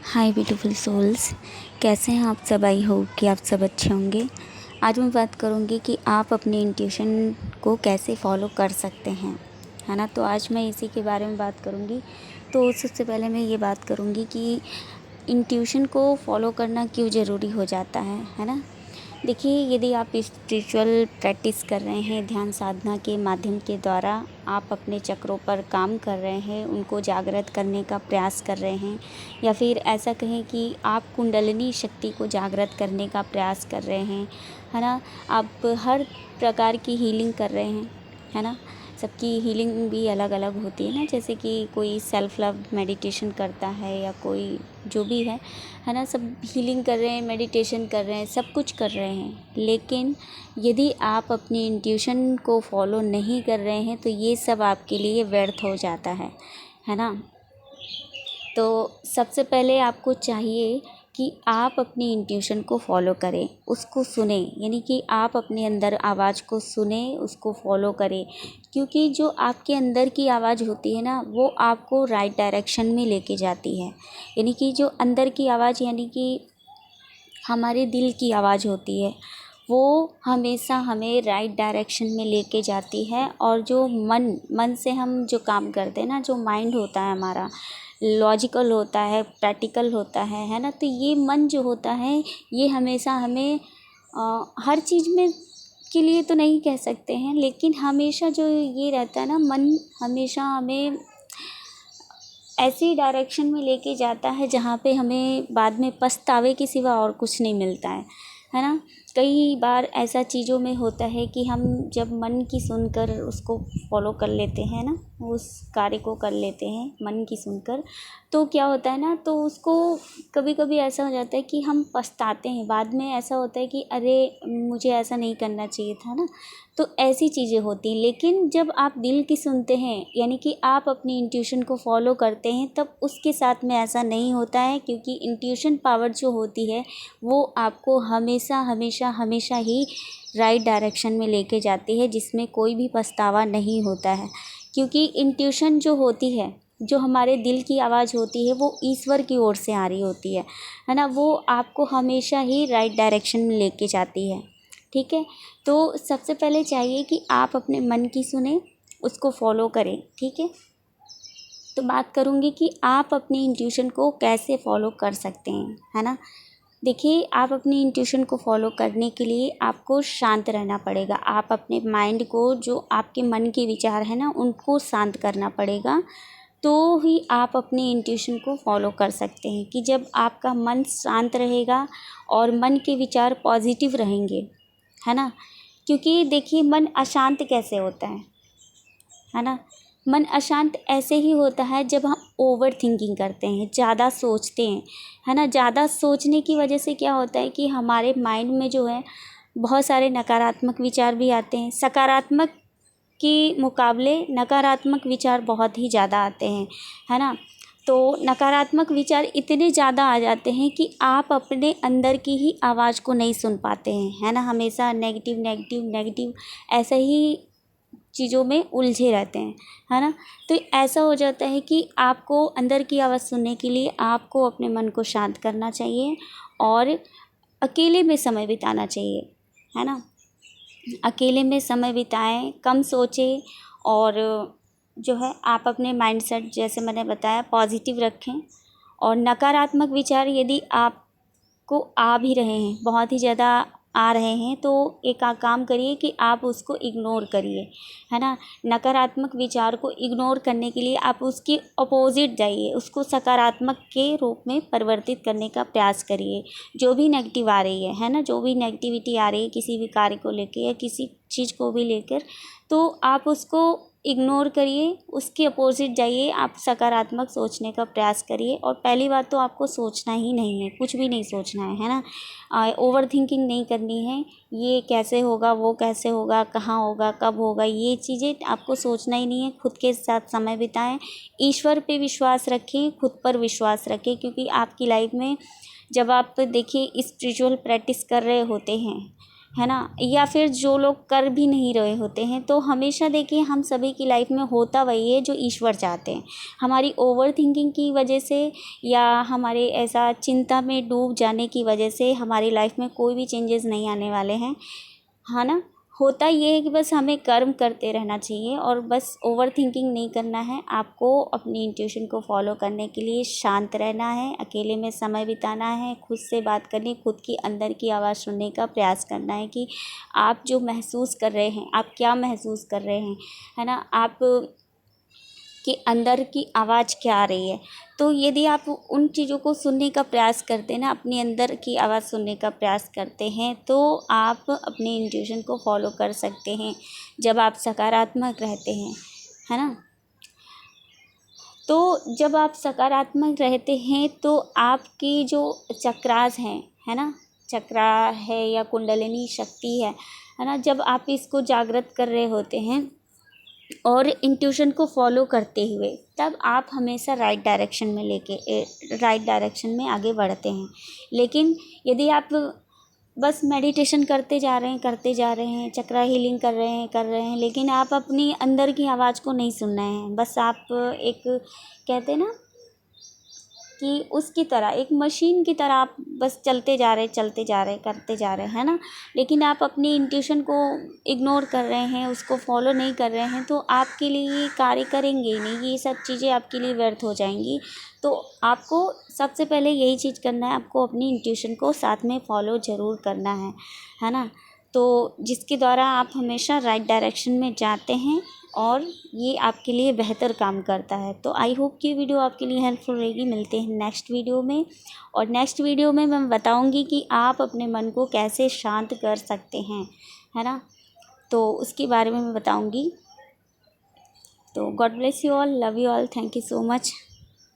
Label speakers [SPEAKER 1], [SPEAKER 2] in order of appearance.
[SPEAKER 1] हाय beautiful souls, कैसे हैं आप सब। आई होप कि आप सब अच्छे होंगे। आज मैं बात करूंगी कि आप अपनी इंट्यूशन को कैसे फॉलो कर सकते हैं, है ना। तो आज मैं इसी के बारे में बात करूंगी। तो सबसे पहले मैं ये बात करूंगी कि इंट्यूशन को फॉलो करना क्यों ज़रूरी हो जाता है ना। देखिए, यदि आप स्पिरिचुअल प्रैक्टिस कर रहे हैं, ध्यान साधना के माध्यम के द्वारा आप अपने चक्रों पर काम कर रहे हैं, उनको जागृत करने का प्रयास कर रहे हैं, या फिर ऐसा कहें कि आप कुंडलिनी शक्ति को जागृत करने का प्रयास कर रहे हैं, है ना। आप हर प्रकार की हीलिंग कर रहे हैं, है ना। सबकी हीलिंग भी अलग अलग होती है ना, जैसे कि कोई सेल्फ लव मेडिटेशन करता है या कोई जो भी है ना। सब हीलिंग कर रहे हैं, मेडिटेशन कर रहे हैं, सब कुछ कर रहे हैं, लेकिन यदि आप अपनी इंट्यूशन को फॉलो नहीं कर रहे हैं तो ये सब आपके लिए व्यर्थ हो जाता है ना। तो सबसे पहले आपको चाहिए कि आप अपनी इंट्यूशन को फॉलो करें, उसको सुने, यानी कि आप अपने अंदर आवाज़ को सुने, उसको फॉलो करें। क्योंकि जो आपके अंदर की आवाज़ होती है ना, वो आपको राइट डायरेक्शन में लेके जाती है। यानी कि जो अंदर की आवाज़, यानी कि हमारे दिल की आवाज़ होती है, वो हमेशा हमें राइट डायरेक्शन में लेके जाती है। और जो मन से हम जो काम करते हैं ना, जो माइंड होता है हमारा, लॉजिकल होता है, प्रैक्टिकल होता है ना। तो ये मन जो होता है, ये हमेशा हमें हर चीज़ में के लिए तो नहीं कह सकते हैं, लेकिन हमेशा जो ये रहता है ना, मन हमेशा हमें ऐसी डायरेक्शन में लेके जाता है जहाँ पे हमें बाद में पछतावे के सिवा और कुछ नहीं मिलता है ना। कई बार ऐसा चीज़ों में होता है कि हम जब मन की सुनकर उसको फॉलो कर लेते हैं ना, उस कार्य को कर लेते हैं मन की सुनकर, तो क्या होता है ना, तो उसको कभी कभी ऐसा हो जाता है कि हम पछताते हैं। बाद में ऐसा होता है कि अरे मुझे ऐसा नहीं करना चाहिए था ना। तो ऐसी चीज़ें होती हैं। लेकिन जब आप दिल की सुनते हैं, यानी कि आप अपनी इंट्यूशन को फॉलो करते हैं, तब उसके साथ में ऐसा नहीं होता है। क्योंकि इंट्यूशन पावर जो होती है, वो आपको हमेशा हमेशा हमेशा ही राइट डायरेक्शन में लेके जाती है, जिसमें कोई भी पछतावा नहीं होता है। क्योंकि इंट्यूशन जो होती है, जो हमारे दिल की आवाज़ होती है, वो ईश्वर की ओर से आ रही होती है ना। वो आपको हमेशा ही राइट डायरेक्शन में लेके जाती है, ठीक है। तो सबसे पहले चाहिए कि आप अपने मन की सुने, उसको फॉलो करें, ठीक है। तो बात करूँगी कि आप अपनी इंट्यूशन को कैसे फॉलो कर सकते हैं, है ना। देखिए, आप अपनी इंट्यूशन को फॉलो करने के लिए आपको शांत रहना पड़ेगा। आप अपने माइंड को, जो आपके मन के विचार है ना, उनको शांत करना पड़ेगा। तो ही आप अपनी इंट्यूशन को फॉलो कर सकते हैं। कि जब आपका मन शांत रहेगा और मन के विचार पॉजिटिव रहेंगे, है ना। क्योंकि देखिए, मन अशांत कैसे होता है ना। मन अशांत ऐसे ही होता है जब हम ओवर थिंकिंग करते हैं, ज़्यादा सोचते हैं, है ना। ज़्यादा सोचने की वजह से क्या होता है कि हमारे माइंड में जो है बहुत सारे नकारात्मक विचार भी आते हैं। सकारात्मक के मुकाबले नकारात्मक विचार बहुत ही ज़्यादा आते हैं, है ना। तो नकारात्मक विचार इतने ज़्यादा आ जाते हैं कि आप अपने अंदर की ही आवाज़ को नहीं सुन पाते हैं, है ना। हमेशा नेगेटिव नेगेटिव नेगेटिव ऐसे ही चीज़ों में उलझे रहते हैं, है ना। तो ऐसा हो जाता है कि आपको अंदर की आवाज़ सुनने के लिए आपको अपने मन को शांत करना चाहिए और अकेले में समय बिताना चाहिए, है ना। अकेले में समय बिताएं, कम सोचें, और जो है आप अपने माइंडसेट, जैसे मैंने बताया, पॉजिटिव रखें। और नकारात्मक विचार यदि आपको आ भी रहे हैं, बहुत ही ज़्यादा आ रहे हैं, तो एक काम करिए कि आप उसको इग्नोर करिए, है ना। नकारात्मक विचार को इग्नोर करने के लिए आप उसके अपोजिट जाइए, उसको सकारात्मक के रूप में परिवर्तित करने का प्रयास करिए। जो भी नेगेटिव आ रही है ना, जो भी नेगेटिविटी आ रही है किसी भी कार्य को लेकर या किसी चीज़ को भी लेकर, तो आप उसको इग्नोर करिए, उसके अपोजिट जाइए, आप सकारात्मक सोचने का प्रयास करिए। और पहली बात तो आपको सोचना ही नहीं है, कुछ भी नहीं सोचना है ना। ओवर थिंकिंग नहीं करनी है, ये कैसे होगा, वो कैसे होगा, कहाँ होगा, कब होगा, ये चीज़ें आपको सोचना ही नहीं है। खुद के साथ समय बिताएं, ईश्वर पे विश्वास रखें, खुद पर विश्वास रखें। क्योंकि आपकी लाइफ में जब आप देखिए स्पिरिचुअल प्रैक्टिस कर रहे होते हैं, है ना, या फिर जो लोग कर भी नहीं रहे होते हैं। तो हमेशा देखिए हम सभी की लाइफ में होता वही है जो ईश्वर चाहते हैं। हमारी ओवर थिंकिंग की वजह से या हमारे ऐसा चिंता में डूब जाने की वजह से हमारी लाइफ में कोई भी चेंजेस नहीं आने वाले हैं, है ना। होता ये है कि बस हमें कर्म करते रहना चाहिए और बस ओवर थिंकिंग नहीं करना है। आपको अपनी इंट्यूशन को फॉलो करने के लिए शांत रहना है, अकेले में समय बिताना है, खुद से बात करनी, खुद की अंदर की आवाज़ सुनने का प्रयास करना है कि आप जो महसूस कर रहे हैं, आप क्या महसूस कर रहे हैं, है ना, आप कि अंदर की आवाज़ क्या आ रही है। तो यदि आप उन चीज़ों को सुनने का प्रयास करते हैं ना, अपने अंदर की आवाज़ सुनने का प्रयास करते हैं, तो आप अपने इंट्यूशन को फॉलो कर सकते हैं जब आप सकारात्मक रहते हैं, है ना। तो जब आप सकारात्मक रहते हैं तो आपकी जो चक्रास हैं, है ना, चक्रा है या कुंडलिनी शक्ति है ना, जब आप इसको जागृत कर रहे होते हैं और इंट्यूशन को फॉलो करते हुए, तब आप हमेशा राइट डायरेक्शन में आगे बढ़ते हैं। लेकिन यदि आप बस मेडिटेशन करते जा रहे हैं, चक्रा हीलिंग कर रहे हैं, लेकिन आप अपनी अंदर की आवाज़ को नहीं सुन रहे हैं, बस आप एक कहते हैं ना कि उसकी तरह, एक मशीन की तरह आप बस चलते जा रहे करते जा रहे हैं ना, लेकिन आप अपनी इंट्यूशन को इग्नोर कर रहे हैं, उसको फॉलो नहीं कर रहे हैं, तो आपके लिए ये कार्य करेंगे ही नहीं, ये सब चीज़ें आपके लिए व्यर्थ हो जाएंगी। तो आपको सबसे पहले यही चीज़ करना है, आपको अपनी इंट्यूशन को साथ में फॉलो ज़रूर करना है ना। तो जिसके द्वारा आप हमेशा राइट डायरेक्शन में जाते हैं और ये आपके लिए बेहतर काम करता है। तो आई होप कि वीडियो आपके लिए हेल्पफुल रहेगी। मिलते हैं नेक्स्ट वीडियो में, और नेक्स्ट वीडियो में मैं बताऊंगी कि आप अपने मन को कैसे शांत कर सकते हैं, है ना, तो उसके बारे में मैं बताऊंगी। तो God bless you all, love you all, thank you so much.